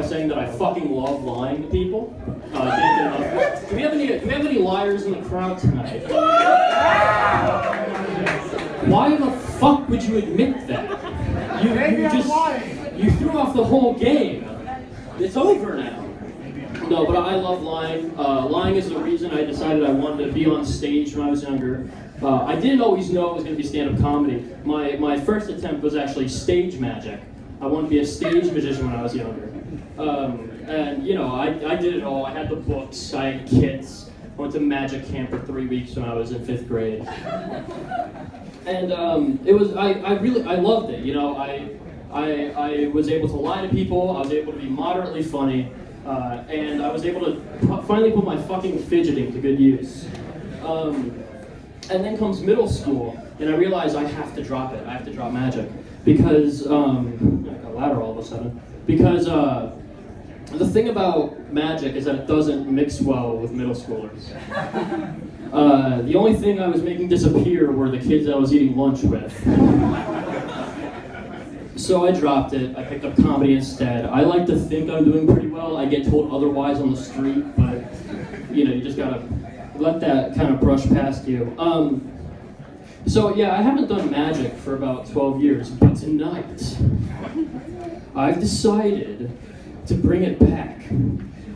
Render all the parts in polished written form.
saying that I fucking love lying to people. I can't get enough of it. Do we have any liars in the crowd tonight? Why the fuck would you admit that? You threw off the whole game. It's over now. No, but I love lying. Lying is the reason I decided I wanted to be on stage when I was younger. I didn't always know it was going to be stand-up comedy. My first attempt was actually stage magic. I wanted to be a stage magician when I was younger. And, you know, I did it all. I had the books, I had kits. I went to magic camp for 3 weeks when I was in 5th grade. And I loved it. You know, I was able to lie to people. I was able to be moderately funny. And I was able to finally put my fucking fidgeting to good use. And then comes middle school, and I realized I have to drop it. I have to drop magic. Because, I got louder all of a sudden. Because the thing about magic is that it doesn't mix well with middle schoolers. The only thing I was making disappear were the kids I was eating lunch with. So I dropped it. I picked up comedy instead. I like to think I'm doing pretty well. I get told otherwise on the street, but you know, you just gotta let that kind of brush past you. So yeah, I haven't done magic for about 12 years, but tonight I've decided to bring it back.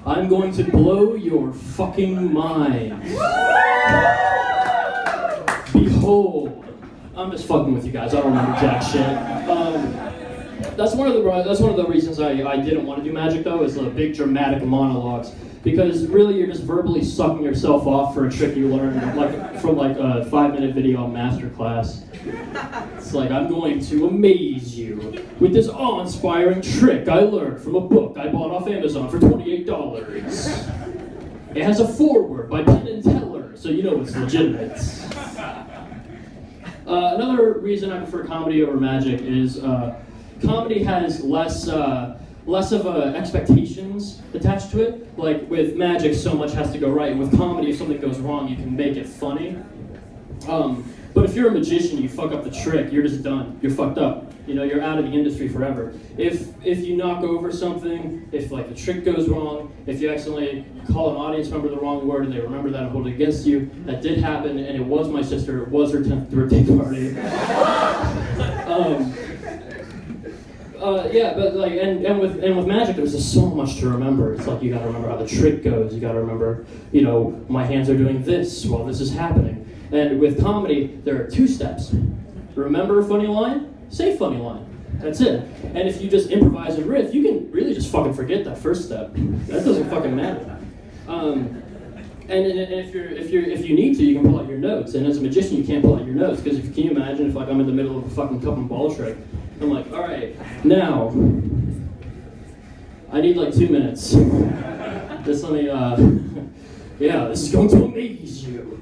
I'm going to blow your fucking mind. Behold, I'm just fucking with you guys. I don't remember jack shit. That's one of the reasons I didn't want to do magic though, is the big dramatic monologues. Because really, you're just verbally sucking yourself off for a trick you learned from a 5-minute video masterclass. It's like, I'm going to amaze you with this awe-inspiring trick I learned from a book I bought off Amazon for $28. It has a foreword by Penn and Teller, so you know it's legitimate. Another reason I prefer comedy over magic is comedy has less of expectations attached to it. Like with magic, so much has to go right. With comedy, if something goes wrong, you can make it funny. But if you're a magician, you fuck up the trick, you're just done. You're fucked up. You know, you're out of the industry forever. If you knock over something, if like the trick goes wrong, if you accidentally call an audience member the wrong word and they remember that and hold it against you, that did happen, and it was my sister. It was her 10th birthday party. Yeah, but like, and with magic, there's just so much to remember. It's like you gotta remember how the trick goes. You gotta remember, you know, my hands are doing this while this is happening. And with comedy, there are 2 steps. Remember a funny line, say funny line. That's it. And if you just improvise and riff, you can really just fucking forget that first step. That doesn't fucking matter. And if you need to, you can pull out your notes. And as a magician, you can't pull out your notes because can you imagine if like I'm in the middle of a fucking cup and ball trick? I'm like, all right, now I need like 2 minutes. Just let me, yeah, this is going to amaze you.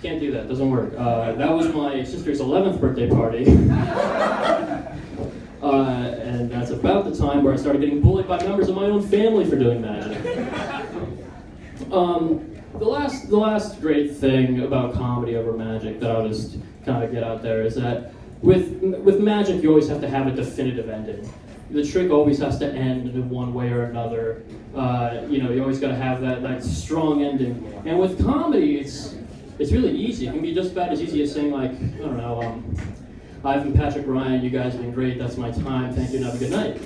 Can't do that, doesn't work. That was my sister's 11th birthday party. And that's about the time where I started getting bullied by members of my own family for doing magic. The last great thing about comedy over magic that I'll just kind of get out there is that with magic, you always have to have a definitive ending. The trick always has to end in one way or another. You know, you always got to have that strong ending. And with comedy, it's really easy. It can be just about as easy as saying like, I don't know, Ivan, Patrick, Ryan, you guys have been great. That's my time. Thank you and have a good night.